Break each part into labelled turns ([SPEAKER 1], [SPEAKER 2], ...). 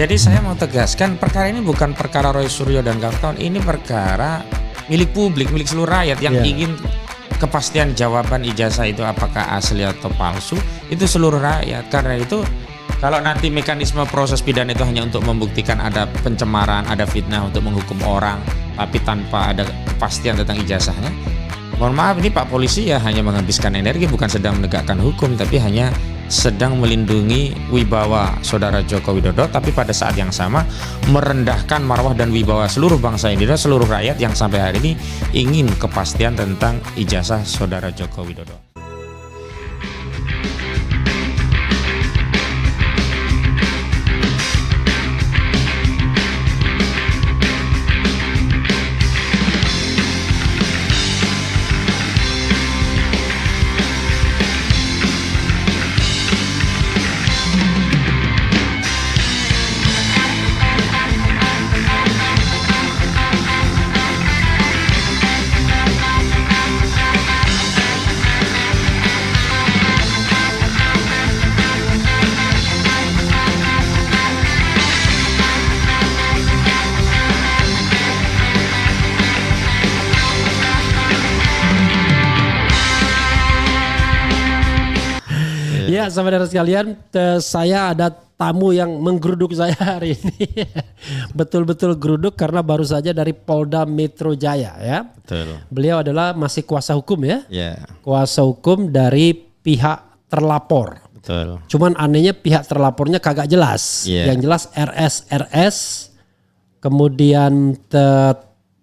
[SPEAKER 1] Jadi saya mau tegaskan perkara ini bukan perkara Roy Suryo dan kawan-kawan, ini perkara milik publik, milik seluruh rakyat yang ingin kepastian jawaban ijazah itu apakah asli atau palsu, itu seluruh rakyat. Karena itu kalau nanti mekanisme proses pidana itu hanya untuk membuktikan ada pencemaran, ada fitnah untuk menghukum orang, tapi tanpa ada kepastian tentang ijazahnya, mohon maaf, ini Pak Polisi ya hanya menghabiskan energi, bukan sedang menegakkan hukum, tapi hanya sedang melindungi wibawa Saudara Joko Widodo, tapi pada saat yang sama merendahkan marwah dan wibawa seluruh bangsa Indonesia, seluruh rakyat yang sampai hari ini ingin kepastian tentang ijazah Saudara Joko Widodo.
[SPEAKER 2] Ya, saudara sekalian, saya ada tamu yang menggeruduk saya hari ini. Betul-betul geruduk karena baru saja dari Polda Metro Jaya ya.
[SPEAKER 1] Betul.
[SPEAKER 2] Beliau adalah masih kuasa hukum ya.
[SPEAKER 1] Ya.
[SPEAKER 2] Kuasa hukum dari pihak terlapor.
[SPEAKER 1] Betul.
[SPEAKER 2] Cuman anehnya pihak terlapornya kagak jelas.
[SPEAKER 1] Yeah.
[SPEAKER 2] Yang jelas RS, kemudian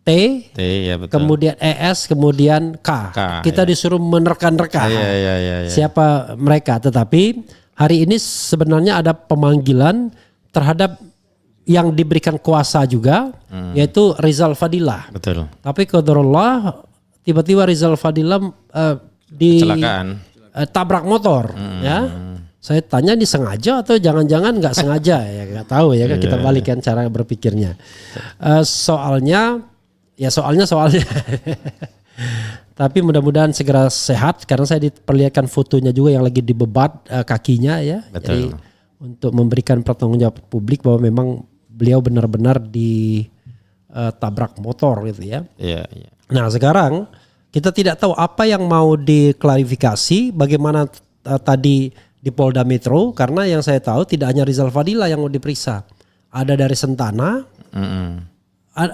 [SPEAKER 2] T,
[SPEAKER 1] ya betul.
[SPEAKER 2] kemudian ES, kemudian K. Kita disuruh menerka-nerka siapa mereka. Tetapi hari ini sebenarnya ada pemanggilan terhadap yang diberikan kuasa juga, yaitu Rizal Fadilah.
[SPEAKER 1] Betul.
[SPEAKER 2] Tapi qadarullah tiba-tiba Rizal Fadilah
[SPEAKER 1] Kecelakaan.
[SPEAKER 2] tabrak motor. Ya. Saya tanya ini sengaja atau jangan-jangan nggak sengaja ya, nggak tahu ya. Kita balikan cara berpikirnya. Soalnya. Tapi mudah-mudahan segera sehat karena saya diperlihatkan fotonya juga yang lagi dibebat kakinya ya.
[SPEAKER 1] Betul.
[SPEAKER 2] Jadi untuk memberikan pertanggungjawab publik bahwa memang beliau benar-benar ditabrak motor gitu ya.
[SPEAKER 1] Iya.
[SPEAKER 2] Nah sekarang kita tidak tahu apa yang mau diklarifikasi, bagaimana tadi di Polda Metro, karena yang saya tahu tidak hanya Rizal Fadilah yang mau diperiksa, ada dari Sentana,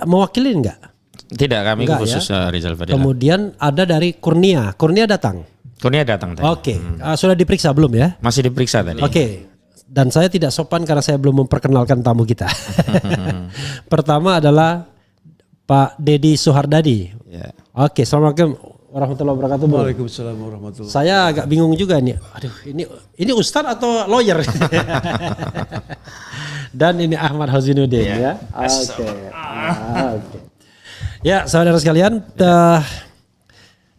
[SPEAKER 2] mewakili enggak?
[SPEAKER 1] Tidak, kami
[SPEAKER 2] Enggak,
[SPEAKER 1] khusus
[SPEAKER 2] ya?
[SPEAKER 1] Rizal Fadilah.
[SPEAKER 2] Kemudian ada dari Kurnia datang.
[SPEAKER 1] Kurnia datang tadi.
[SPEAKER 2] Oke. Sudah diperiksa belum ya?
[SPEAKER 1] Masih diperiksa tadi.
[SPEAKER 2] Oke. Dan saya tidak sopan karena saya belum memperkenalkan tamu kita. Pertama adalah Pak Deddy Suhardadi.
[SPEAKER 1] Ya.
[SPEAKER 2] Oke, assalamualaikum warahmatullahi wabarakatuh.
[SPEAKER 3] Waalaikumsalam warahmatullahi wabarakatuh.
[SPEAKER 2] Saya agak bingung juga nih. Aduh, ini ustadz atau lawyer? Dan ini Ahmad Hazinuddin ya. Oke. Ya, saudara sekalian,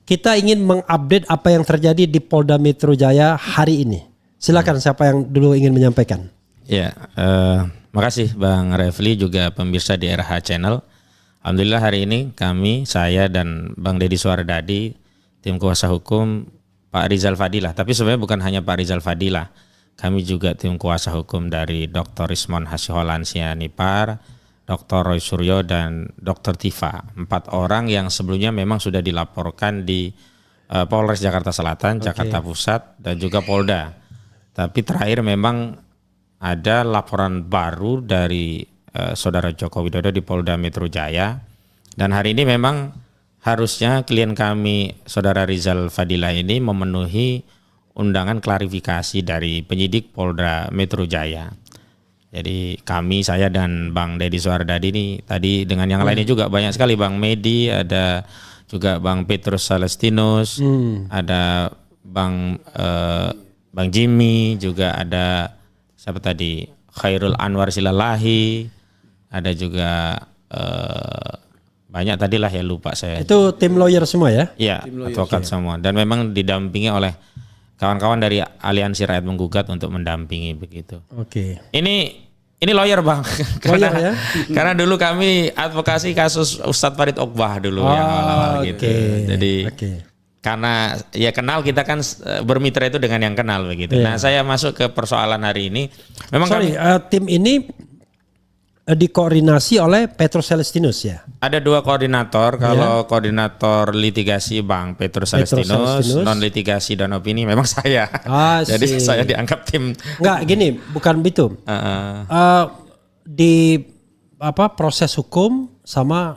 [SPEAKER 2] kita ingin mengupdate apa yang terjadi di Polda Metro Jaya hari ini. Silakan siapa yang dulu ingin menyampaikan.
[SPEAKER 1] Ya, makasih Bang Refli juga pemirsa di RH Channel. Alhamdulillah hari ini saya dan Bang Deddy Suhardadi, tim kuasa hukum Pak Rizal Fadilah. Tapi sebenarnya bukan hanya Pak Rizal Fadilah. Kami juga tim kuasa hukum dari Dr. Rismon Hasiholansia Nipar, Dr. Roy Suryo dan Dr. Tifa. 4 orang yang sebelumnya memang sudah dilaporkan di Polres Jakarta Selatan, Jakarta Pusat dan juga Polda. Tapi terakhir memang ada laporan baru dari Saudara Joko Widodo di Polda Metro Jaya. Dan hari ini memang harusnya klien kami Saudara Rizal Fadilah ini memenuhi undangan klarifikasi dari penyidik Polda Metro Jaya. Jadi saya dan Bang Deddy Suhardadi ini tadi dengan yang lainnya juga banyak sekali, Bang Medi, ada juga Bang Petrus Celestinus, ada Bang Jimmy, juga ada siapa tadi, Khairul Anwar Silalahi, ada juga banyak tadilah ya, lupa saya.
[SPEAKER 2] Itu tim lawyer semua ya?
[SPEAKER 1] Iya, advokat semua, dan memang didampingi oleh kawan-kawan dari Aliansi Rakyat Menggugat untuk mendampingi begitu.
[SPEAKER 2] Oke.
[SPEAKER 1] Ini lawyer Bang,
[SPEAKER 2] Lawyer ya?
[SPEAKER 1] Karena dulu kami advokasi kasus Ustadz Farid Okbah dulu yang awal-awal gitu. Jadi karena ya kenal, kita kan bermitra itu dengan yang kenal begitu. Nah saya masuk ke persoalan hari ini. Memang
[SPEAKER 2] tim ini dikoordinasi oleh Petrus Celestinus ya.
[SPEAKER 1] Ada 2 koordinator. Kalau koordinator litigasi Bang Petrus Celestinus, non litigasi dan opini memang saya. Jadi saya dianggap tim.
[SPEAKER 2] Enggak gini, bukan begitu. Di proses hukum sama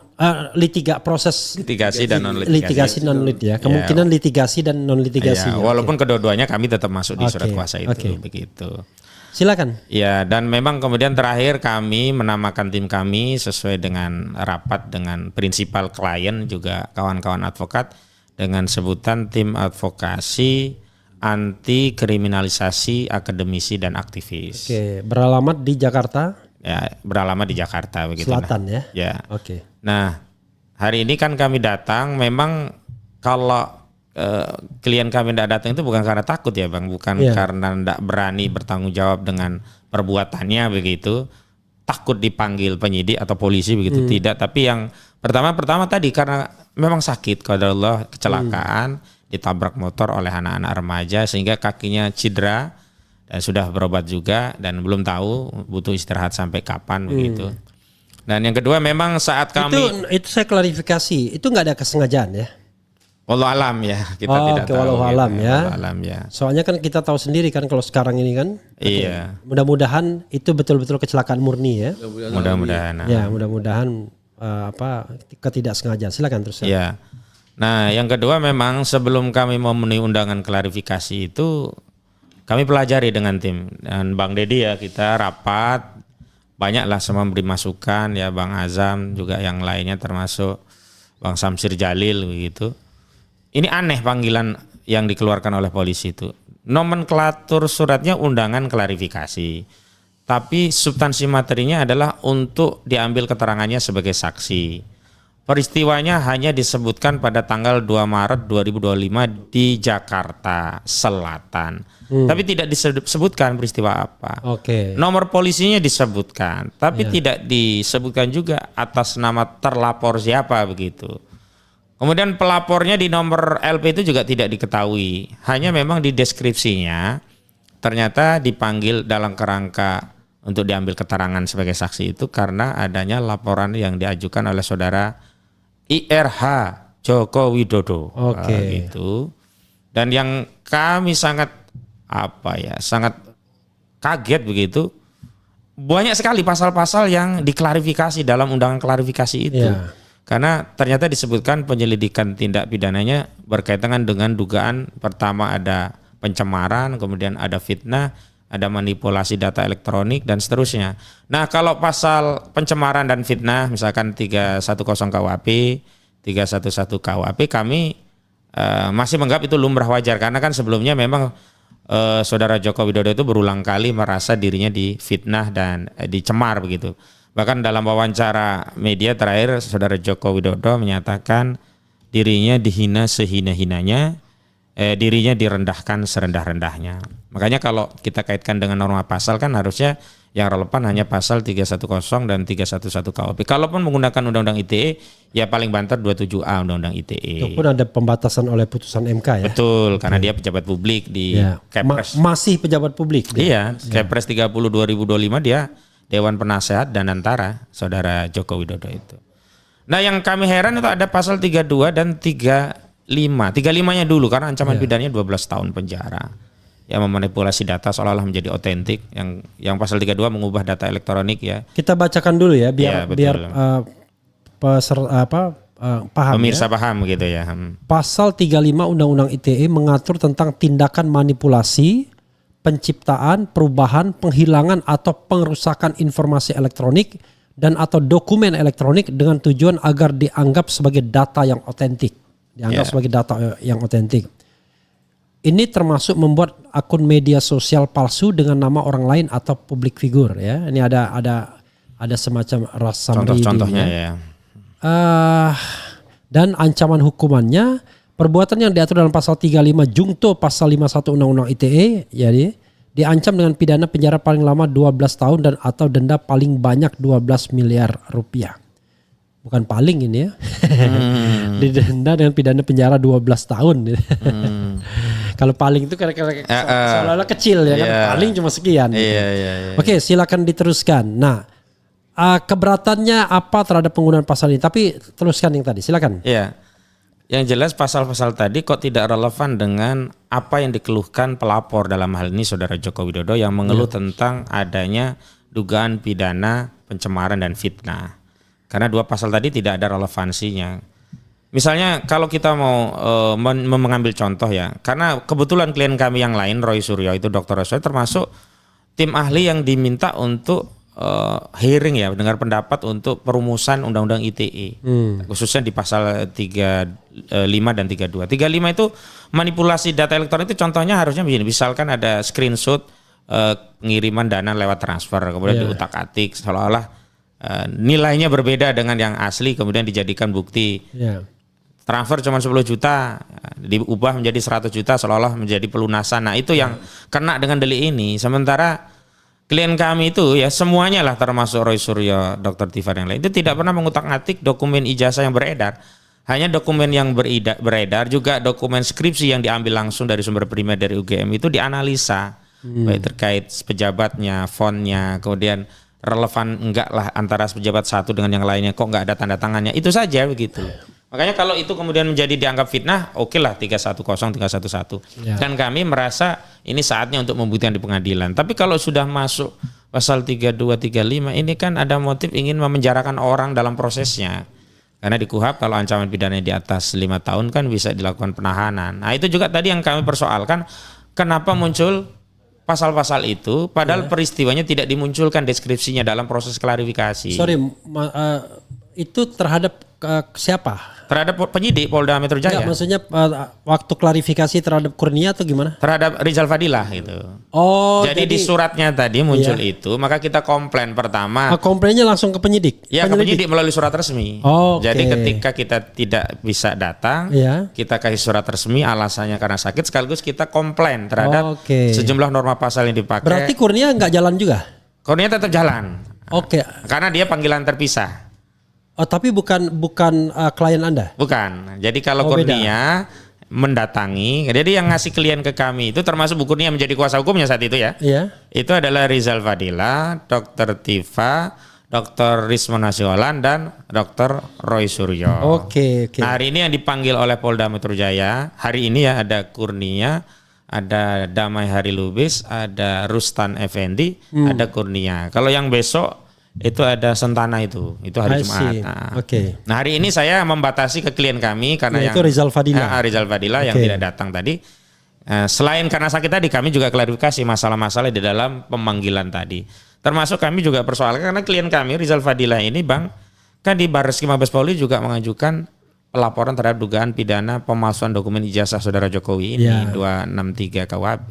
[SPEAKER 2] proses
[SPEAKER 1] litigasi dan non litigasi.
[SPEAKER 2] Litigasi non lit ya. Kemungkinan litigasi dan non litigasi.
[SPEAKER 1] Walaupun kedua-duanya kami tetap masuk di surat kuasa itu begitu.
[SPEAKER 2] Silakan.
[SPEAKER 1] Ya, dan memang kemudian terakhir kami menamakan tim kami sesuai dengan rapat dengan prinsipal klien juga kawan-kawan advokat dengan sebutan tim advokasi anti kriminalisasi akademisi dan aktivis.
[SPEAKER 2] Oke, beralamat di Jakarta?
[SPEAKER 1] Ya, beralamat di Jakarta begitu.
[SPEAKER 2] Selatan ya.
[SPEAKER 1] Ya.
[SPEAKER 2] Oke.
[SPEAKER 1] Nah, hari ini kan kami datang memang kalau klien kami tidak datang itu bukan karena takut ya Bang, bukan karena tidak berani bertanggung jawab dengan perbuatannya begitu, takut dipanggil penyidik atau polisi begitu, tidak. Tapi yang pertama tadi karena memang sakit, qadarullah kecelakaan, ditabrak motor oleh anak-anak remaja sehingga kakinya cedera dan sudah berobat juga dan belum tahu butuh istirahat sampai kapan begitu. Dan yang kedua memang saat kami
[SPEAKER 2] itu saya klarifikasi, itu nggak ada kesengajaan ya.
[SPEAKER 1] Wallahu alam ya, kita tidak tahu.
[SPEAKER 2] Wallahu alam
[SPEAKER 1] gitu,
[SPEAKER 2] ya.
[SPEAKER 1] Wallahu alam ya.
[SPEAKER 2] Soalnya kan kita tahu sendiri kan kalau sekarang ini kan.
[SPEAKER 1] Iya.
[SPEAKER 2] Mudah-mudahan itu betul-betul kecelakaan murni ya.
[SPEAKER 1] Mudah-mudahan.
[SPEAKER 2] Ya, mudah-mudahan ketidaksengajaan. Silakan terus.
[SPEAKER 1] Ya. Nah, yang kedua memang sebelum kami memenuhi undangan klarifikasi itu kami pelajari dengan tim dan Bang Dedi ya, kita rapat banyaklah semua memberi masukan ya, Bang Azam juga yang lainnya termasuk Bang Samsir Jalil begitu. Ini aneh panggilan yang dikeluarkan oleh polisi itu. Nomenklatur suratnya undangan klarifikasi. Tapi substansi materinya adalah untuk diambil keterangannya sebagai saksi. Peristiwanya hanya disebutkan pada tanggal 2 Maret 2025 di Jakarta Selatan. Tapi tidak disebutkan peristiwa apa. Nomor polisinya disebutkan, tapi tidak disebutkan juga atas nama terlapor siapa begitu. Kemudian pelapornya di nomor LP itu juga tidak diketahui. Hanya memang di deskripsinya ternyata dipanggil dalam kerangka untuk diambil keterangan sebagai saksi itu karena adanya laporan yang diajukan oleh saudara IRH Joko Widodo. Gitu. Dan yang kami sangat sangat kaget begitu. Banyak sekali pasal-pasal yang diklarifikasi dalam undangan klarifikasi itu. Karena ternyata disebutkan penyelidikan tindak pidananya berkaitan dengan dugaan pertama ada pencemaran, kemudian ada fitnah, ada manipulasi data elektronik dan seterusnya. Nah, kalau pasal pencemaran dan fitnah misalkan 310 KUHP, 311 KUHP kami masih menganggap itu lumrah wajar karena kan sebelumnya memang saudara Joko Widodo itu berulang kali merasa dirinya difitnah dan dicemar begitu. Bahkan dalam wawancara media terakhir saudara Joko Widodo menyatakan dirinya dihina sehina-hinanya, dirinya direndahkan serendah-rendahnya. Makanya kalau kita kaitkan dengan norma pasal kan harusnya yang relevan hanya pasal 310 dan 311 KUHP. Kalaupun menggunakan undang-undang ITE ya paling banter 27A undang-undang ITE.
[SPEAKER 2] Itu pun ada pembatasan oleh putusan MK ya.
[SPEAKER 1] Betul, karena dia pejabat publik di Kepres.
[SPEAKER 2] Masih pejabat publik.
[SPEAKER 1] Iya, Kepres 30 2025 dia Dewan Penasehat dan antara saudara Joko Widodo itu. Nah, yang kami heran itu ada pasal 32 dan 35. 35-nya dulu karena ancaman pidananya 12 tahun penjara. Yang memanipulasi data seolah-olah menjadi otentik. Yang pasal 32 mengubah data elektronik ya.
[SPEAKER 2] Kita bacakan dulu ya biar paham.
[SPEAKER 1] Pemirsa paham gitu ya.
[SPEAKER 2] Pasal 35 Undang-Undang ITE mengatur tentang tindakan manipulasi, penciptaan, perubahan, penghilangan atau pengrusakan informasi elektronik dan atau dokumen elektronik dengan tujuan agar dianggap sebagai data yang otentik. Sebagai data yang otentik. Ini termasuk membuat akun media sosial palsu dengan nama orang lain atau publik figur ya. Ini ada semacam
[SPEAKER 1] contoh-contohnya ya.
[SPEAKER 2] Dan ancaman hukumannya perbuatan yang diatur dalam pasal 35 Jungto pasal 51 Undang-Undang ITE jadi diancam dengan pidana penjara paling lama 12 tahun dan atau denda paling banyak 12 miliar rupiah. Bukan paling ini ya. Didenda dengan pidana penjara 12 tahun. Kalau paling itu seolah-olah kecil ya kan. Paling cuma sekian. Oke, silakan diteruskan. Nah, Keberatannya apa terhadap penggunaan pasal ini? Tapi teruskan yang tadi, silakan.
[SPEAKER 1] Ya, yang jelas pasal-pasal tadi kok tidak relevan dengan apa yang dikeluhkan pelapor, dalam hal ini Saudara Joko Widodo yang mengeluh tentang adanya dugaan pidana pencemaran dan fitnah. Karena dua pasal tadi tidak ada relevansinya. Misalnya kalau kita mau mengambil contoh ya, karena kebetulan klien kami yang lain Roy Suryo itu Dr. Roy Suryo termasuk tim ahli yang diminta untuk hearing ya, dengar pendapat untuk perumusan undang-undang ITE khususnya di pasal 35 dan 32. 35 itu manipulasi data elektronik itu contohnya harusnya begini, misalkan ada screenshot pengiriman dana lewat transfer kemudian diutak-atik seolah-olah nilainya berbeda dengan yang asli kemudian dijadikan bukti. Transfer cuma 10 juta diubah menjadi 100 juta seolah-olah menjadi pelunasan. Nah, itu yang kena dengan delik ini. Sementara klien kami itu ya semuanya lah termasuk Roy Suryo, Dr. Tifar yang lain itu tidak pernah mengutak-atik dokumen ijazah yang beredar. Hanya dokumen yang beredar juga dokumen skripsi yang diambil langsung dari sumber primer dari UGM itu dianalisa baik terkait pejabatnya, fontnya, kemudian relevan enggak lah antara pejabat satu dengan yang lainnya, kok enggak ada tanda tangannya, itu saja begitu. Makanya kalau itu kemudian menjadi dianggap fitnah, oke lah 310, 311. Dan kami merasa ini saatnya untuk membuktikan di pengadilan. Tapi kalau sudah masuk pasal 32, 35, ini kan ada motif ingin memenjarakan orang dalam prosesnya. Karena di KUHP kalau ancaman pidana di atas 5 tahun kan bisa dilakukan penahanan. Nah itu juga tadi yang kami persoalkan, kenapa muncul pasal-pasal itu, padahal peristiwanya tidak dimunculkan deskripsinya dalam proses klarifikasi.
[SPEAKER 2] Sorry, itu terhadap siapa?
[SPEAKER 1] Terhadap penyidik Polda Metro Jaya.
[SPEAKER 2] Enggak, maksudnya waktu klarifikasi terhadap Kurnia atau gimana?
[SPEAKER 1] Terhadap Rizal Fadilah gitu.
[SPEAKER 2] Oh,
[SPEAKER 1] jadi di suratnya tadi muncul itu, maka kita komplain pertama.
[SPEAKER 2] Komplainnya langsung ke penyidik?
[SPEAKER 1] Ya, ke penyidik melalui surat resmi. Jadi ketika kita tidak bisa datang, kita kasih surat resmi alasannya karena sakit, sekaligus kita komplain terhadap sejumlah norma pasal yang dipakai.
[SPEAKER 2] Berarti Kurnia nggak jalan juga?
[SPEAKER 1] Kurnia tetap jalan. Karena dia panggilan terpisah.
[SPEAKER 2] Oh, tapi bukan klien Anda?
[SPEAKER 1] Bukan. Jadi kalau Kurnia mendatangi, jadi yang ngasih klien ke kami itu termasuk Bu Kurnia menjadi kuasa hukumnya saat itu ya. Itu adalah Rizal Fadilah, Dr. Tifa, Dr. Rismon Nasiolan dan Dr. Roy Suryo. Nah, hari ini yang dipanggil oleh Polda Metro Jaya, hari ini ya ada Kurnia, ada Damai Hari Lubis, ada Rustan Effendi, ada Kurnia. Kalau yang besok itu ada Sentana itu hari Jumat. Nah hari ini saya membatasi ke klien kami karena yang
[SPEAKER 2] itu Rizal Fadilah.
[SPEAKER 1] Rizal Fadilah yang tidak datang tadi. Selain karena sakit tadi kami juga klarifikasi masalah-masalah di dalam pemanggilan tadi. Termasuk kami juga persoalkan karena klien kami Rizal Fadilah ini Bang kan di Barreskrim Mabes Polri juga mengajukan pelaporan terhadap dugaan pidana pemalsuan dokumen ijazah Saudara Jokowi ini 263 KUHP.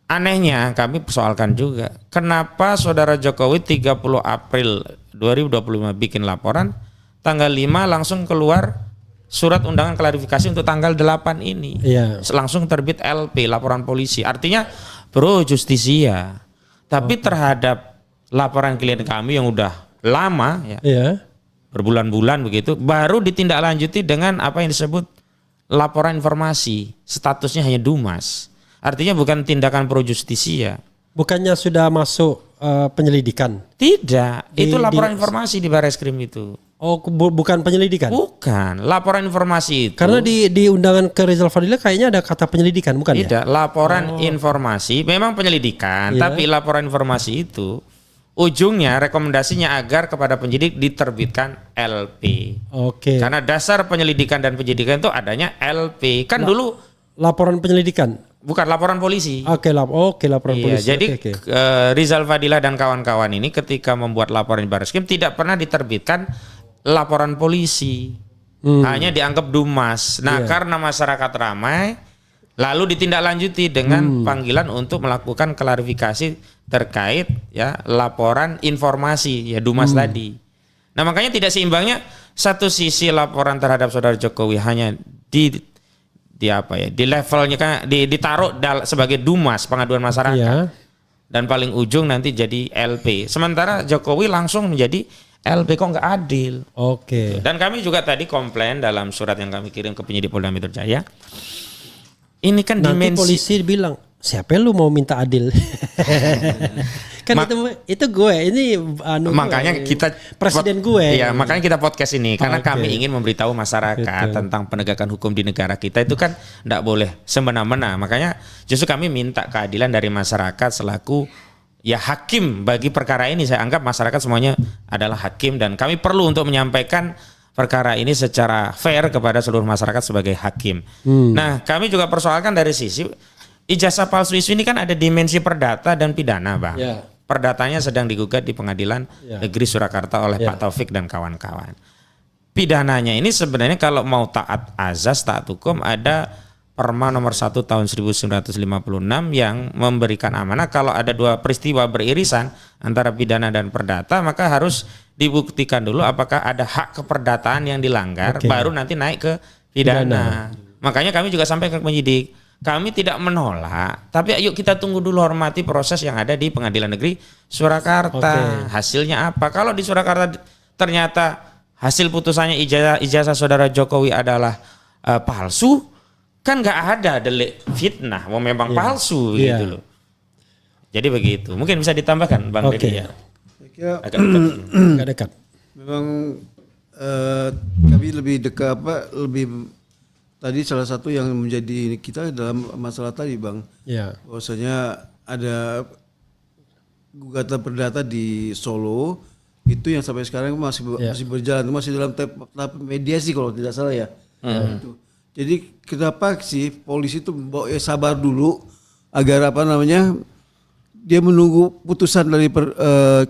[SPEAKER 1] Anehnya kami persoalkan juga kenapa Saudara Jokowi 30 April 2025 bikin laporan, tanggal 5 langsung keluar surat undangan klarifikasi untuk tanggal 8 ini. Langsung terbit LP, laporan polisi. Artinya pro justisia. Tapi terhadap laporan klien kami yang udah lama berbulan-bulan begitu, baru ditindaklanjuti dengan apa yang disebut laporan informasi, statusnya hanya Dumas. Artinya bukan tindakan pro justisia. Bukannya sudah masuk penyelidikan? Tidak, itu laporan informasi di Barreskrim itu. Oh, bukan penyelidikan? Bukan, laporan informasi itu. Karena di undangan ke Rizal Fadilah kayaknya ada kata penyelidikan, bukan ya? Tidak, laporan informasi, memang penyelidikan, tapi laporan informasi itu ujungnya rekomendasinya agar kepada penyidik diterbitkan LP. Karena dasar penyelidikan dan penyidikan itu adanya LP. Kan dulu laporan penyelidikan? Bukan, laporan polisi. Laporan polisi. Jadi Rizal Fadilah dan kawan-kawan ini ketika membuat laporan di Barreskrim tidak pernah diterbitkan laporan polisi. Hanya dianggap Dumas. Nah, karena masyarakat ramai, lalu ditindaklanjuti dengan panggilan untuk melakukan klarifikasi terkait laporan informasi Dumas tadi. Nah, makanya tidak seimbangnya satu sisi laporan terhadap Saudara Jokowi hanya di levelnya kan ditaruh sebagai Dumas pengaduan masyarakat dan paling ujung nanti jadi LP. Sementara Jokowi langsung menjadi LP, kok nggak adil. Dan kami juga tadi komplain dalam surat yang kami kirim ke penyidik Polda Metro Jaya. Ini kan nanti polisi bilang siapa lu mau minta adil?
[SPEAKER 2] Kan itu gue, ini
[SPEAKER 1] makanya
[SPEAKER 2] gue,
[SPEAKER 1] kita
[SPEAKER 2] presiden gue.
[SPEAKER 1] Iya, makanya kita podcast ini karena
[SPEAKER 2] Oke.
[SPEAKER 1] kami ingin memberitahu masyarakat tentang penegakan hukum di negara kita itu kan tidak boleh semena-mena. Makanya justru kami minta keadilan dari masyarakat selaku ya hakim bagi perkara ini. Saya anggap masyarakat semuanya adalah hakim dan kami perlu untuk menyampaikan perkara ini secara fair kepada seluruh masyarakat sebagai hakim. Nah, kami juga persoalkan dari sisi ijazah palsu isu ini kan ada dimensi perdata dan pidana, Bang.
[SPEAKER 2] Ya.
[SPEAKER 1] Perdatanya sedang digugat di Pengadilan Negeri Surakarta oleh Pak Taufik dan kawan-kawan. Pidananya ini sebenarnya kalau mau taat azas, taat hukum ada Perma nomor 1 tahun 1956 yang memberikan amanah kalau ada dua peristiwa beririsan antara pidana dan perdata maka harus dibuktikan dulu apakah ada hak keperdataan yang dilanggar baru nanti naik ke pidana. Makanya kami juga sampai ke penyidik. Kami tidak menolak, tapi ayo kita tunggu dulu hormati proses yang ada di Pengadilan Negeri Surakarta. Hasilnya apa? Kalau di Surakarta ternyata hasil putusannya ijazah saudara Jokowi adalah palsu, kan nggak ada delik fitnah, memang palsu gitu loh. Jadi begitu. Mungkin bisa ditambahkan, Bang Deddy ya.
[SPEAKER 3] Saya kira
[SPEAKER 2] Agak dekat.
[SPEAKER 3] memang kami lebih dekat lebih tadi salah satu yang menjadi ini kita dalam masalah tadi, Bang.
[SPEAKER 2] Ya.
[SPEAKER 3] Bahwasanya ada gugatan perdata di Solo itu yang sampai sekarang masih berjalan, masih dalam tahap mediasi kalau tidak salah ya. Itu. Jadi kenapa sih polisi itu sabar dulu agar dia menunggu putusan dari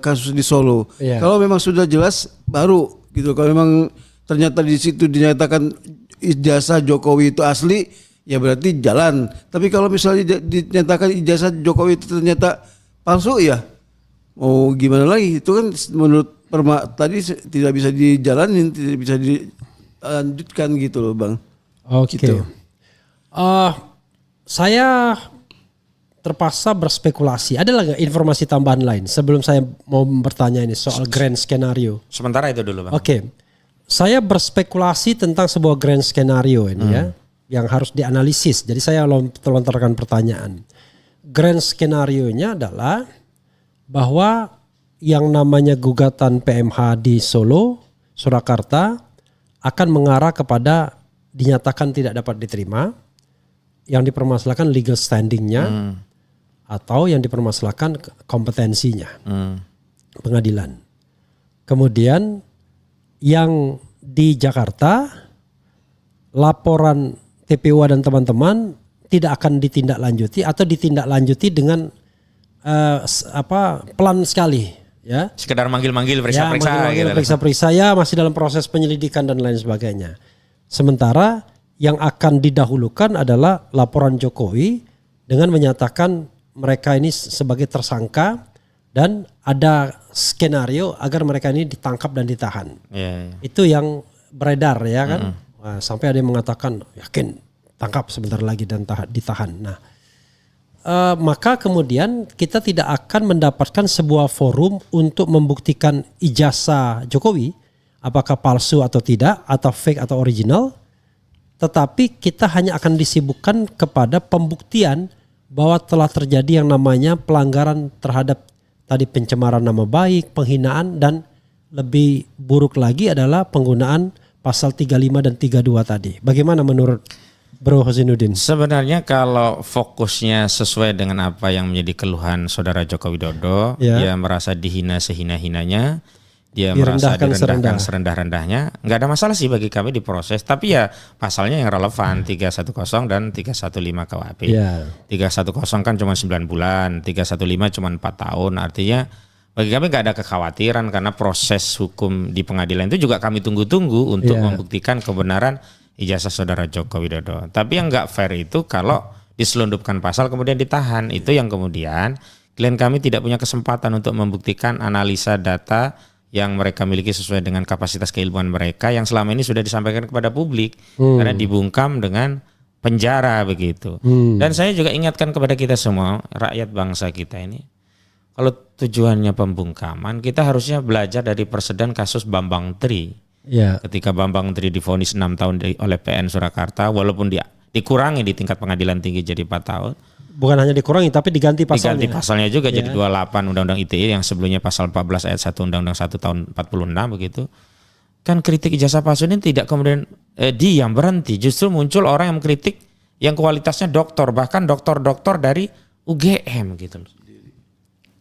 [SPEAKER 3] kasus di Solo. Kalau memang sudah jelas baru gitu. Kalau memang ternyata di situ dinyatakan ijazah Jokowi itu asli, ya berarti jalan. Tapi kalau misalnya dinyatakan ijazah Jokowi itu ternyata palsu, ya mau gimana lagi? Itu kan menurut Perma tadi tidak bisa dijalanin, tidak bisa dilanjutkan gitu loh, Bang.
[SPEAKER 2] Oke.
[SPEAKER 3] Gitu.
[SPEAKER 2] Saya terpaksa berspekulasi. Ada nggak informasi tambahan lain sebelum saya mau bertanya ini soal grand skenario?
[SPEAKER 1] Sementara itu dulu, Bang.
[SPEAKER 2] Oke. Saya berspekulasi tentang sebuah grand skenario ini ya, yang harus dianalisis. Jadi saya lontarkan pertanyaan. Grand skenario-nya adalah bahwa yang namanya gugatan PMH di Solo, Surakarta akan mengarah kepada dinyatakan tidak dapat diterima, yang dipermasalahkan legal standing-nya atau yang dipermasalahkan kompetensinya pengadilan. Kemudian yang di Jakarta laporan TPU dan teman-teman tidak akan ditindaklanjuti atau ditindaklanjuti dengan pelan sekali, ya.
[SPEAKER 1] Sekedar manggil-manggil periksa-periksa gitu.
[SPEAKER 2] Periksa-periksa ya masih dalam proses penyelidikan dan lain sebagainya. Sementara yang akan didahulukan adalah laporan Jokowi dengan menyatakan mereka ini sebagai tersangka dan ada skenario agar mereka ini ditangkap dan ditahan. Itu yang beredar ya kan. Nah, sampai ada yang mengatakan yakin tangkap sebentar lagi dan ditahan. Nah, maka kemudian kita tidak akan mendapatkan sebuah forum untuk membuktikan ijazah Jokowi apakah palsu atau tidak atau fake atau original. Tetapi kita hanya akan disibukkan kepada pembuktian bahwa telah terjadi yang namanya pelanggaran terhadap tadi pencemaran nama baik, penghinaan, dan lebih buruk lagi adalah penggunaan pasal 35 dan 32 tadi. Bagaimana menurut Bro Hosinuddin?
[SPEAKER 1] Sebenarnya kalau fokusnya sesuai dengan apa yang menjadi keluhan saudara Joko Widodo, dia merasa dihina sehina-hinanya, dia merasa direndahkan serendah-rendahnya, nggak ada masalah sih bagi kami diproses. Tapi ya pasalnya yang relevan 310 dan 315 KUHP. 310 kan cuma 9 bulan, 315 cuma 4 tahun. Artinya bagi kami nggak ada kekhawatiran karena proses hukum di pengadilan itu juga kami tunggu-tunggu untuk membuktikan kebenaran ijazah saudara Joko Widodo. Tapi yang nggak fair itu kalau diselundupkan pasal kemudian ditahan. Itu yang kemudian klien kami tidak punya kesempatan untuk membuktikan analisa data yang mereka miliki sesuai dengan kapasitas keilmuan mereka yang selama ini sudah disampaikan kepada publik karena dibungkam dengan penjara begitu. Dan saya juga ingatkan kepada kita semua, rakyat bangsa kita ini, kalau tujuannya pembungkaman, kita harusnya belajar dari perseden kasus Bambang Tri. Ketika Bambang Tri divonis 6 tahun oleh PN Surakarta, walaupun dia dikurangi di tingkat pengadilan tinggi jadi 4 tahun,
[SPEAKER 2] Bukan hanya dikurangi tapi diganti pasalnya.
[SPEAKER 1] Diganti pasalnya juga jadi 28 Undang-Undang ITE yang sebelumnya pasal 14 ayat 1 Undang-Undang 1 tahun 46 begitu. Kan kritik ijazah palsu ini tidak kemudian diam berhenti, justru muncul orang yang mengkritik yang kualitasnya doktor, bahkan doktor-doktor dari UGM gitu loh.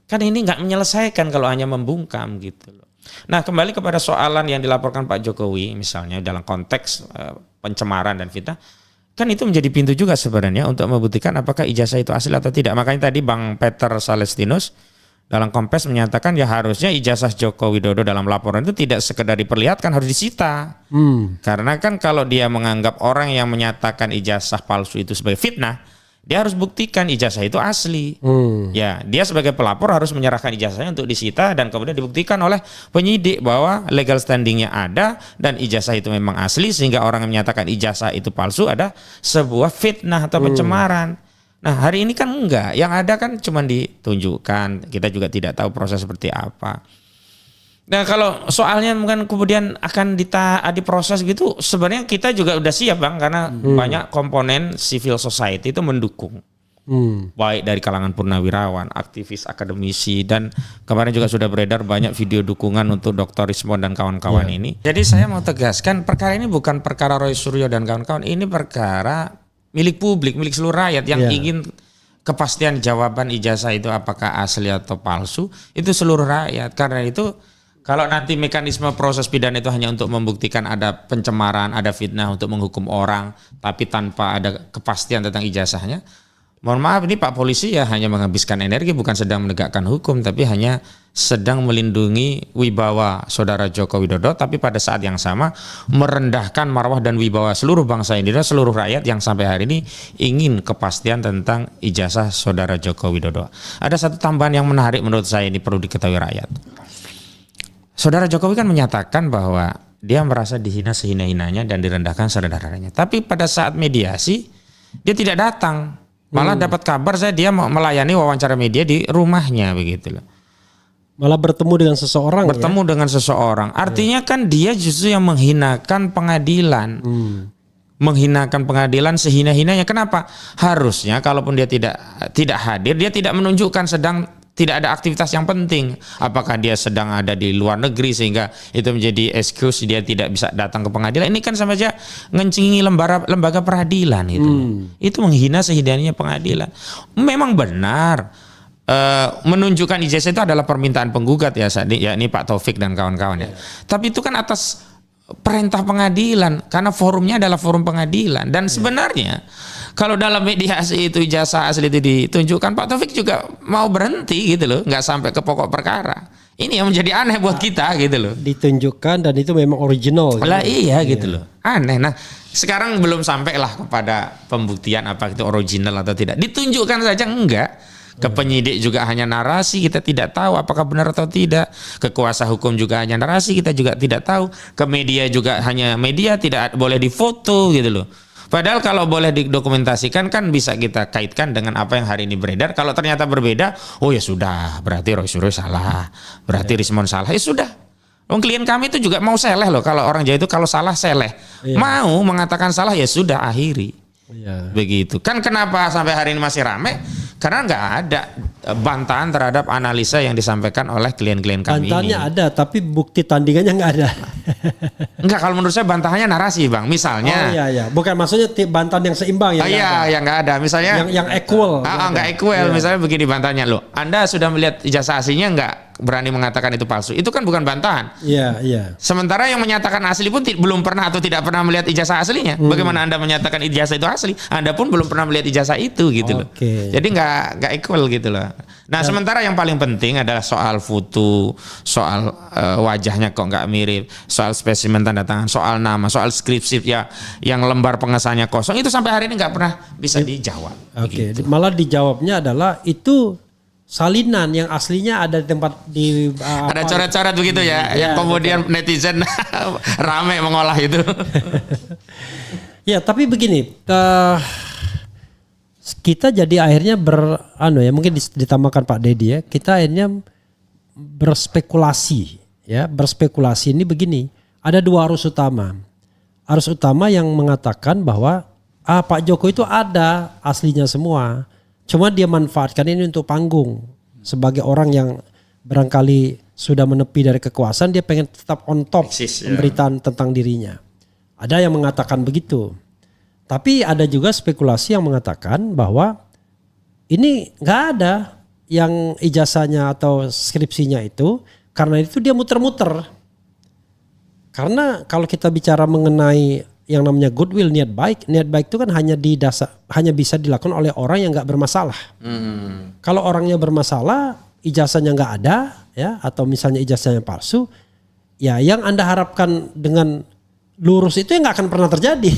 [SPEAKER 1] Kan ini nggak menyelesaikan kalau hanya membungkam gitu loh. Nah, kembali kepada soalan yang dilaporkan Pak Jokowi misalnya dalam konteks pencemaran dan fitnah, kan itu menjadi pintu juga sebenarnya untuk membuktikan apakah ijazah itu asli atau tidak. Makanya tadi Bang Peter Salestinus dalam Kompes menyatakan ya harusnya ijazah Joko Widodo dalam laporan itu tidak sekedar diperlihatkan, harus disita. Karena kan kalau dia menganggap orang yang menyatakan ijazah palsu itu sebagai fitnah, dia harus buktikan ijazah itu asli. Ya, dia sebagai pelapor harus menyerahkan ijazahnya untuk disita dan kemudian dibuktikan oleh penyidik bahwa legal standingnya ada dan ijazah itu memang asli, sehingga orang yang menyatakan ijazah itu palsu ada sebuah fitnah atau pencemaran. Nah, hari ini kan enggak, yang ada kan cuma ditunjukkan, kita juga tidak tahu proses seperti apa. Nah, kalau soalnya mungkin kemudian akan diproses gitu, sebenarnya kita juga udah siap Bang, karena banyak komponen civil society itu mendukung. Baik dari kalangan purnawirawan, aktivis, akademisi, dan kemarin juga sudah beredar banyak video dukungan untuk Dr. Rismon dan kawan-kawan ini. Jadi saya mau tegaskan, perkara ini bukan perkara Roy Suryo dan kawan-kawan, ini perkara milik publik, milik seluruh rakyat yang ingin kepastian jawaban ijazah itu apakah asli atau palsu, itu seluruh rakyat. Karena itu kalau nanti mekanisme proses pidana itu hanya untuk membuktikan ada pencemaran, ada fitnah untuk menghukum orang, tapi tanpa ada kepastian tentang ijazahnya, mohon maaf, ini Pak Polisi ya hanya menghabiskan energi, bukan sedang menegakkan hukum, tapi hanya sedang melindungi wibawa Saudara Joko Widodo, tapi pada saat yang sama merendahkan marwah dan wibawa seluruh bangsa Indonesia, seluruh rakyat yang sampai hari ini ingin kepastian tentang ijazah Saudara Joko Widodo. Ada satu tambahan yang menarik menurut saya, ini perlu diketahui rakyat. Saudara Jokowi kan menyatakan bahwa dia merasa dihina sehina-hinanya dan direndahkan saudaranya. Tapi pada saat mediasi dia tidak datang. Malah dapat kabar dia mau melayani wawancara media di rumahnya begitu loh.
[SPEAKER 2] Malah bertemu dengan seseorang.
[SPEAKER 1] Bertemu dengan seseorang. Artinya kan dia justru yang menghinakan pengadilan. Menghinakan pengadilan sehina-hinanya. Kenapa? Harusnya kalaupun dia tidak hadir, dia tidak menunjukkan tidak ada aktivitas yang penting. Apakah dia sedang ada di luar negeri sehingga itu menjadi excuse dia tidak bisa datang ke pengadilan. Ini kan sama aja ngencingi lembaga peradilan itu. Itu menghina sehina-hinanya pengadilan. Memang benar menunjukkan ijazah itu adalah permintaan penggugat ya ini Pak Taufik dan kawan-kawan ya. Tapi itu kan atas perintah pengadilan karena forumnya adalah forum pengadilan dan sebenarnya kalau dalam mediasi itu ijazah asli itu ditunjukkan, Pak Taufik juga mau berhenti gitu loh, nggak sampai ke pokok perkara. Ini yang menjadi aneh buat kita gitu loh.
[SPEAKER 2] Ditunjukkan dan itu memang original.
[SPEAKER 1] Lah iya gitu loh, aneh. Nah sekarang belum sampai lah kepada pembuktian apa itu original atau tidak. Ditunjukkan saja enggak. Ke penyidik juga hanya narasi, kita tidak tahu apakah benar atau tidak. Ke kuasa hukum juga hanya narasi, kita juga tidak tahu. Ke media juga hanya media, tidak boleh difoto gitu loh. Padahal kalau boleh didokumentasikan kan bisa kita kaitkan dengan apa yang hari ini beredar. Kalau ternyata berbeda, oh ya sudah, berarti Roy Suryo salah, berarti Rismon salah, ya sudah. Klien kami itu juga mau seleh loh, kalau orang Jawa itu kalau salah seleh. Mau mengatakan salah ya sudah, akhiri. Begitu. Kan kenapa sampai hari ini masih rame? Karena nggak ada bantahan terhadap analisa yang disampaikan oleh klien-klien kami.
[SPEAKER 2] Bantahannya ada, tapi bukti tandingannya nggak ada.
[SPEAKER 1] Enggak, kalau menurut saya bantahannya narasi Bang. Misalnya.
[SPEAKER 2] Oh iya. Bukan maksudnya bantahan yang seimbang ya.
[SPEAKER 1] Yang nggak ada. Misalnya.
[SPEAKER 2] Yang equal.
[SPEAKER 1] Nggak equal. Misalnya begini bantahannya loh. Anda sudah melihat ijazah aslinya nggak? Berani mengatakan itu palsu. Itu kan bukan bantahan.
[SPEAKER 2] Iya.
[SPEAKER 1] Sementara yang menyatakan asli pun belum pernah atau tidak pernah melihat ijazah aslinya. Bagaimana Anda menyatakan ijazah itu asli? Anda pun belum pernah melihat ijazah itu gitu loh. Jadi nggak equal gitu loh. Nah, sementara yang paling penting adalah soal foto, soal wajahnya kok nggak mirip, soal spesimen tanda tangan, soal nama, soal skripsi ya yang lembar pengesahannya kosong, itu sampai hari ini nggak pernah bisa dijawab.
[SPEAKER 2] Gitu. Malah dijawabnya adalah itu salinan yang aslinya ada di tempat
[SPEAKER 1] ada coret-coret begitu ya, yang kemudian betul. Netizen rame mengolah itu.
[SPEAKER 2] Ya, tapi begini, kita jadi akhirnya mungkin ditambahkan Pak Dedi ya, kita akhirnya berspekulasi ini begini, ada dua arus utama. Arus utama yang mengatakan bahwa Pak Jokowi itu ada aslinya semua. Cuma dia manfaatkan ini untuk panggung. Sebagai orang yang barangkali sudah menepi dari kekuasaan, dia pengen tetap on top pemberitaan tentang dirinya. Ada yang mengatakan begitu. Tapi ada juga spekulasi yang mengatakan bahwa ini nggak ada yang ijazahnya atau skripsinya itu, karena itu dia muter-muter. Karena kalau kita bicara mengenai yang namanya goodwill, niat baik itu kan hanya bisa dilakukan oleh orang yang nggak bermasalah. Kalau orangnya bermasalah, ijazahnya nggak ada, ya, atau misalnya ijazahnya palsu, ya yang Anda harapkan dengan lurus itu yang nggak akan pernah terjadi.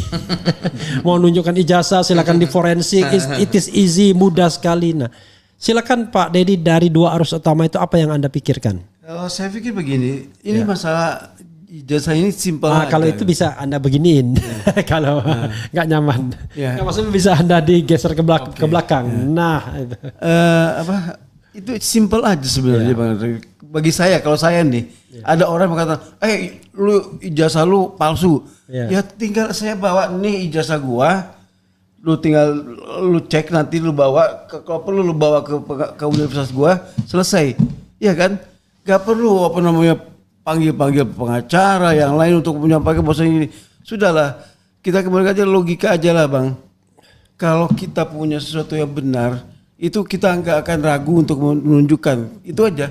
[SPEAKER 2] Mau nunjukkan ijazah silakan di forensik, it is easy, mudah sekali. Nah, silakan Pak Dedi, dari dua arus utama itu apa yang Anda pikirkan?
[SPEAKER 3] Saya pikir begini, ini masalah ijazah ini simpel aja.
[SPEAKER 2] Kalau itu bisa Anda beginiin, kalau nggak nyaman.
[SPEAKER 3] Ya.
[SPEAKER 2] Maksudnya bisa Anda digeser ke belakang. Nah, itu.
[SPEAKER 3] Itu simpel aja sebenarnya Bang. Bagi saya, kalau saya nih, ada orang yang berkata, lu ijazah lu palsu. Ya tinggal saya bawa nih ijazah gua, lu tinggal lu cek nanti lu bawa, kalau perlu lu bawa ke universitas gua, selesai. Iya kan? Gak perlu panggil pengacara yang lain untuk menyampaikan bahasa ini. Sudahlah, kita kembali aja logika aja lah Bang. Kalau kita punya sesuatu yang benar, itu kita nggak akan ragu untuk menunjukkan. Itu aja.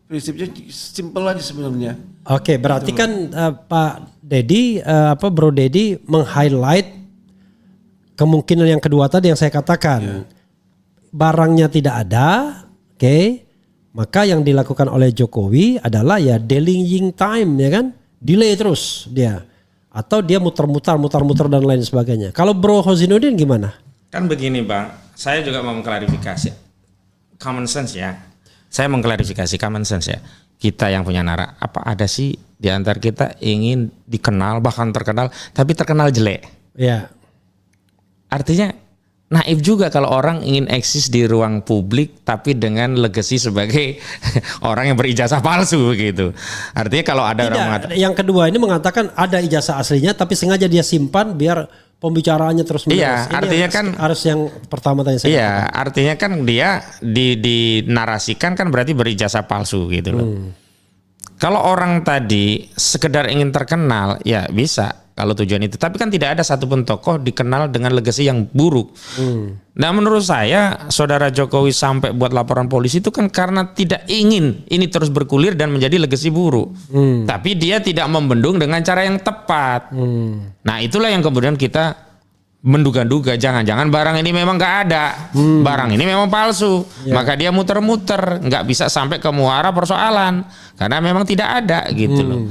[SPEAKER 3] Prinsipnya simpel aja sebenarnya.
[SPEAKER 2] Oke, berarti kan Pak Dedi, Bro Dedi meng-highlight kemungkinan yang kedua tadi yang saya katakan. Barangnya tidak ada, oke. Maka yang dilakukan oleh Jokowi adalah ya delaying time, ya kan? Delay terus dia. Atau dia muter-muter dan lain sebagainya. Kalau Bro Hozinudin gimana?
[SPEAKER 1] Kan begini Bang, saya juga mau mengklarifikasi common sense ya. Saya mengklarifikasi common sense ya. Kita yang punya narak, apa ada sih di antara kita ingin dikenal, bahkan terkenal, tapi terkenal jelek?
[SPEAKER 2] Ya.
[SPEAKER 1] Artinya naif juga kalau orang ingin eksis di ruang publik tapi dengan legacy sebagai orang yang berijazah palsu gitu. Artinya kalau ada orang mengatakan,
[SPEAKER 2] yang kedua ini mengatakan ada ijazah aslinya tapi sengaja dia simpan biar pembicaraannya terus menerus.
[SPEAKER 1] Iya, ini artinya kan
[SPEAKER 2] harus yang pertama tadi saya katakan.
[SPEAKER 1] Artinya kan dia dinarasikan kan berarti berijazah palsu gitu loh. Kalau orang tadi sekedar ingin terkenal, ya bisa kalau tujuan itu. Tapi kan tidak ada satupun tokoh dikenal dengan legacy yang buruk. Nah menurut saya, Saudara Jokowi sampai buat laporan polisi itu kan karena tidak ingin ini terus bergulir dan menjadi legacy buruk. Tapi dia tidak membendung dengan cara yang tepat. Nah itulah yang kemudian kita menduga-duga, jangan-jangan barang ini memang nggak ada, barang ini memang palsu, maka dia muter-muter, nggak bisa sampai ke muara persoalan karena memang tidak ada gitu loh.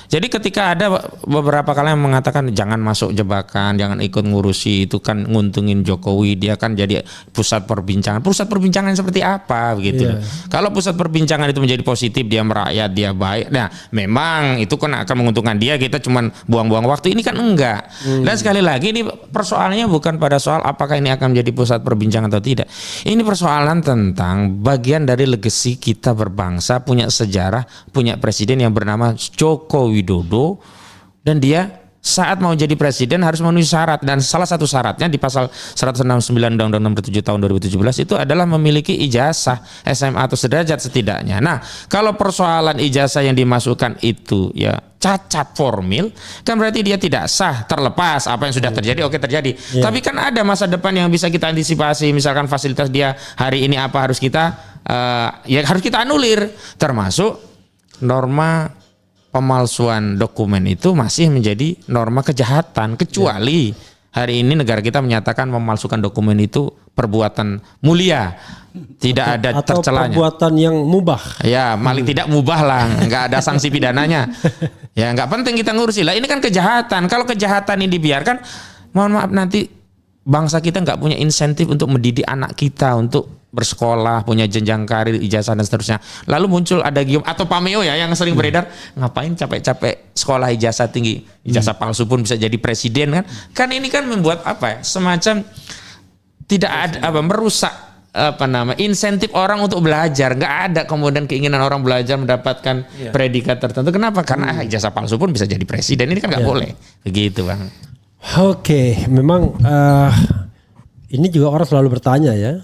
[SPEAKER 1] Jadi ketika ada beberapa kali yang mengatakan jangan masuk jebakan, jangan ikut ngurusi itu kan nguntungin Jokowi, dia kan jadi pusat perbincangan. Pusat perbincangan seperti apa begitu loh. Kalau pusat perbincangan itu menjadi positif, dia merakyat, dia baik. Nah, memang itu kan akan menguntungkan dia, kita cuman buang-buang waktu. Ini kan enggak. Dan sekali lagi ini persoalannya bukan pada soal apakah ini akan menjadi pusat perbincangan atau tidak. Ini persoalan tentang bagian dari legacy kita berbangsa, punya sejarah, punya presiden yang bernama Joko Widodo, dan dia saat mau jadi presiden harus memenuhi syarat, dan salah satu syaratnya di pasal 169 Undang-Undang Nomor 7 Tahun 2017 itu adalah memiliki ijazah SMA atau sederajat setidaknya. Nah, kalau persoalan ijazah yang dimasukkan itu ya cacat formil, kan berarti dia tidak sah, terlepas apa yang sudah terjadi, oke terjadi. Tapi kan ada masa depan yang bisa kita antisipasi, misalkan fasilitas dia hari ini apa harus kita harus kita anulir, termasuk norma pemalsuan dokumen itu masih menjadi norma kejahatan, kecuali hari ini negara kita menyatakan memalsukan dokumen itu perbuatan mulia, tidak ada
[SPEAKER 2] atau
[SPEAKER 1] tercelanya.
[SPEAKER 2] Perbuatan yang mubah.
[SPEAKER 1] Ya, paling tidak mubah lah, nggak ada sanksi pidananya. Ya, nggak penting kita ngurusi lah. Ini kan kejahatan. Kalau kejahatan ini dibiarkan, mohon maaf nanti bangsa kita nggak punya insentif untuk mendidik anak kita untuk bersekolah, punya jenjang karir, ijazah dan seterusnya. Lalu muncul ada Gium atau Pameo ya yang sering beredar, ngapain capek-capek sekolah ijazah tinggi, ijazah palsu pun bisa jadi presiden kan? Kan ini kan membuat apa ya? Semacam tidak ada merusak insentif orang untuk belajar. Nggak ada kemudian keinginan orang belajar mendapatkan predikat tertentu. Kenapa? Karena ijazah palsu pun bisa jadi presiden. Ini kan nggak boleh. Begitu Bang.
[SPEAKER 2] Oke, memang ini juga orang selalu bertanya ya.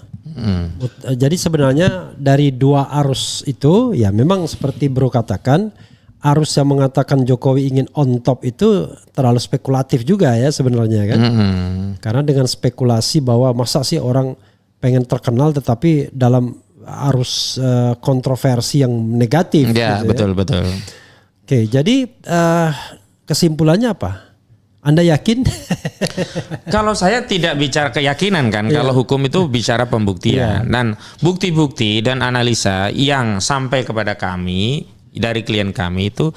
[SPEAKER 2] Jadi sebenarnya dari dua arus itu ya memang seperti Bro katakan, arus yang mengatakan Jokowi ingin on top itu terlalu spekulatif juga ya sebenarnya kan. Karena dengan spekulasi bahwa masa sih orang pengen terkenal tetapi dalam arus kontroversi yang negatif.
[SPEAKER 1] Ya,
[SPEAKER 2] gitu
[SPEAKER 1] betul.
[SPEAKER 2] Oke, jadi kesimpulannya apa? Anda yakin?
[SPEAKER 1] Kalau saya tidak bicara keyakinan kan, kalau hukum itu bicara pembuktian dan bukti-bukti dan analisa yang sampai kepada kami dari klien kami itu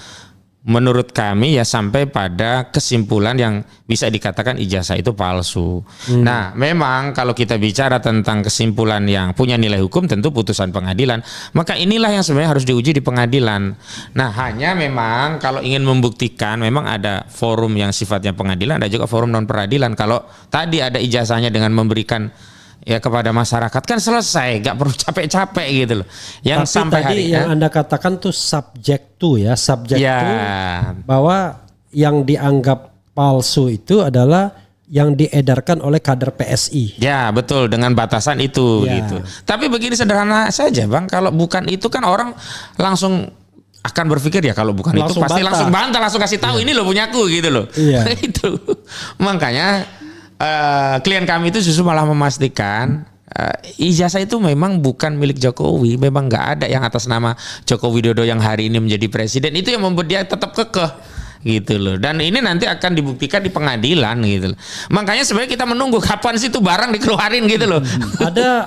[SPEAKER 1] menurut kami ya sampai pada kesimpulan yang bisa dikatakan ijazah itu palsu. Nah, memang kalau kita bicara tentang kesimpulan yang punya nilai hukum tentu putusan pengadilan, maka inilah yang sebenarnya harus diuji di pengadilan. Nah, hanya memang kalau ingin membuktikan memang ada forum yang sifatnya pengadilan, ada juga forum non peradilan. Kalau tadi ada ijazahnya dengan memberikan ya kepada masyarakat kan selesai, gak perlu capek-capek gitu loh. Yang
[SPEAKER 2] tapi
[SPEAKER 1] sampai
[SPEAKER 2] tadi
[SPEAKER 1] hari
[SPEAKER 2] yang Anda katakan tuh subjek to bahwa yang dianggap palsu itu adalah yang diedarkan oleh kader PSI.
[SPEAKER 1] Ya betul, dengan batasan itu
[SPEAKER 2] Ya.
[SPEAKER 1] gitu. Tapi begini sederhana saja Bang, kalau bukan itu kan orang langsung akan berpikir ya kalau bukan
[SPEAKER 2] Langsung
[SPEAKER 1] itu pasti
[SPEAKER 2] bantah.
[SPEAKER 1] langsung bantah, langsung kasih tahu ini loh punyaku gitu loh.
[SPEAKER 2] Iya.
[SPEAKER 1] Itu makanya klien kami itu justru malah memastikan ijazah itu memang bukan milik Jokowi, memang nggak ada yang atas nama Joko Widodo yang hari ini menjadi presiden. Itu yang membuat dia tetap kekeh gitu loh. Dan ini nanti akan dibuktikan di pengadilan gitu loh. Makanya sebenarnya kita menunggu kapan sih itu barang dikeluarin gitu loh.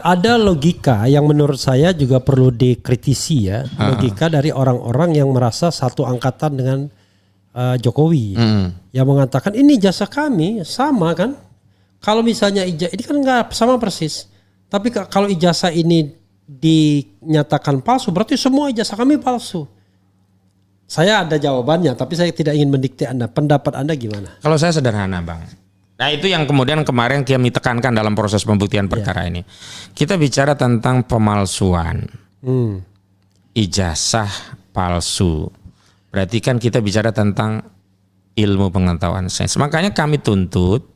[SPEAKER 2] Ada logika yang menurut saya juga perlu dikritisi ya, logika dari orang-orang yang merasa satu angkatan dengan Jokowi, yang mengatakan ini jasa kami sama kan. Kalau misalnya ijazah ini kan nggak sama persis, tapi kalau ijazah ini dinyatakan palsu, berarti semua ijazah kami palsu. Saya ada jawabannya, tapi saya tidak ingin mendikte Anda. Pendapat Anda gimana?
[SPEAKER 1] Kalau saya sederhana Bang. Nah itu yang kemudian kemarin kami tekankan dalam proses pembuktian perkara ini. Kita bicara tentang pemalsuan, ijazah palsu. Berarti kan kita bicara tentang ilmu pengetahuan sains. Makanya kami tuntut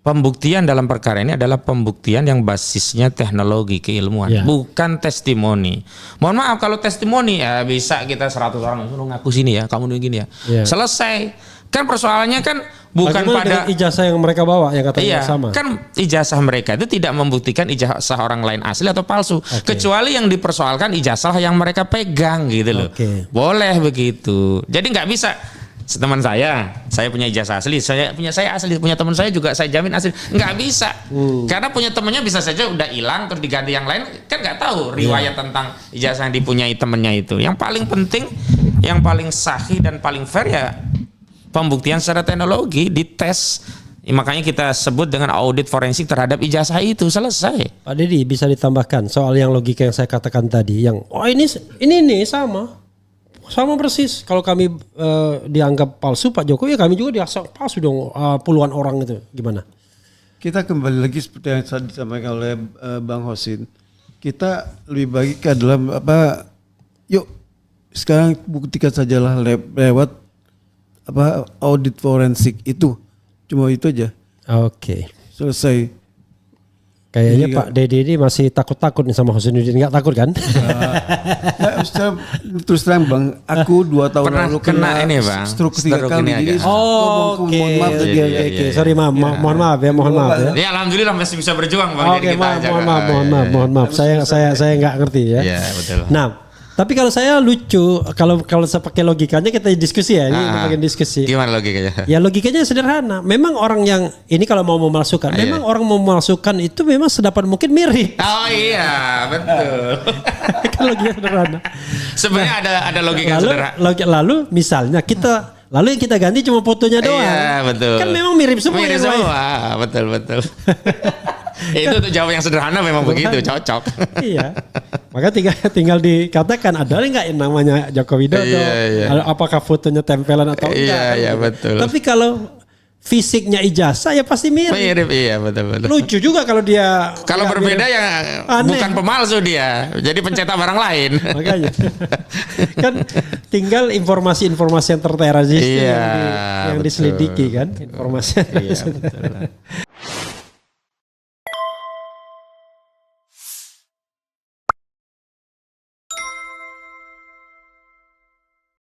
[SPEAKER 1] pembuktian dalam perkara ini adalah pembuktian yang basisnya teknologi keilmuan, bukan testimoni. Mohon maaf kalau testimoni ya bisa kita 100 orang suruh ngaku sini ya, kamu gini ya. Selesai. Kan persoalannya kan bukan
[SPEAKER 2] bagaimana
[SPEAKER 1] pada
[SPEAKER 2] dengan ijazah yang mereka bawa yang katanya sama.
[SPEAKER 1] Kan ijazah mereka itu tidak membuktikan ijazah orang lain asli atau palsu, kecuali yang dipersoalkan ijazah yang mereka pegang gitu loh. Boleh begitu. Jadi nggak bisa teman saya punya ijazah asli, saya asli, punya teman saya juga saya jamin asli, nggak bisa. Karena punya temannya bisa saja udah hilang terus diganti yang lain, kan nggak tahu riwayat tentang ijazah yang dipunyai temannya itu. Yang paling penting, yang paling sahih dan paling fair ya pembuktian secara teknologi, dites. Makanya kita sebut dengan audit forensik terhadap ijazah itu, selesai.
[SPEAKER 2] Pak Deddy bisa ditambahkan soal yang logika yang saya katakan tadi, yang ini sama persis. Kalau kami dianggap palsu Pak Jokowi, ya kami juga dianggap palsu dong puluhan orang itu. Gimana?
[SPEAKER 3] Kita kembali lagi seperti yang tadi disampaikan oleh Bang Hosin. Kita lebih baik ke dalam yuk sekarang buktikan sajalah lewat audit forensik itu. Cuma itu aja.
[SPEAKER 2] Oke.
[SPEAKER 3] Selesai.
[SPEAKER 2] Kayaknya Pak Deddy ini masih takut-takut nih sama Hosinuddin. Nggak takut kan?
[SPEAKER 3] Terus terang Bang, aku 2 tahun
[SPEAKER 1] Pernah
[SPEAKER 3] lalu
[SPEAKER 1] kena ini Bang,
[SPEAKER 3] stroke 3 kali. Jadi
[SPEAKER 2] Oke. Sorry mohon maaf ya.
[SPEAKER 1] Ya alhamdulillah masih bisa berjuang Bang.
[SPEAKER 2] Oke, mohon maaf. Saya nggak ngerti ya.
[SPEAKER 1] Iya betul.
[SPEAKER 2] Nah, tapi kalau saya lucu, kalau saya pakai logikanya kita diskusi ya, ini bagian diskusi.
[SPEAKER 1] Gimana logikanya?
[SPEAKER 2] Ya logikanya sederhana. Memang orang yang ini kalau mau memalsukan, memang orang mau memalsukan itu memang sedapat mungkin mirip.
[SPEAKER 1] Oh iya, betul.
[SPEAKER 2] Kan logikanya sederhana.
[SPEAKER 1] Sebenarnya ada logika sederhana.
[SPEAKER 2] Lalu misalnya lalu yang kita ganti cuma fotonya doang.
[SPEAKER 1] Iya, betul.
[SPEAKER 2] Kan memang mirip semua
[SPEAKER 1] Mirip
[SPEAKER 2] yang lain.
[SPEAKER 1] semua, betul. Itu tuh jawab yang sederhana memang begitu, cocok.
[SPEAKER 2] Iya. Maka tinggal dikatakan ada nggak yang namanya Joko Widodo?
[SPEAKER 1] Iya.
[SPEAKER 2] Apakah fotonya tempelan atau enggak?
[SPEAKER 1] Iya, betul.
[SPEAKER 2] Tapi kalau fisiknya ijazah ya pasti mirip.
[SPEAKER 1] Iya betul.
[SPEAKER 2] Lucu juga kalau dia
[SPEAKER 1] Kalau berbeda ya bukan pemalsu dia, jadi pencetak barang lain.
[SPEAKER 2] Makanya kan tinggal informasi-informasi yang tertera
[SPEAKER 1] Iya,
[SPEAKER 2] yang diselidiki kan informasi.
[SPEAKER 1] Iya, betul.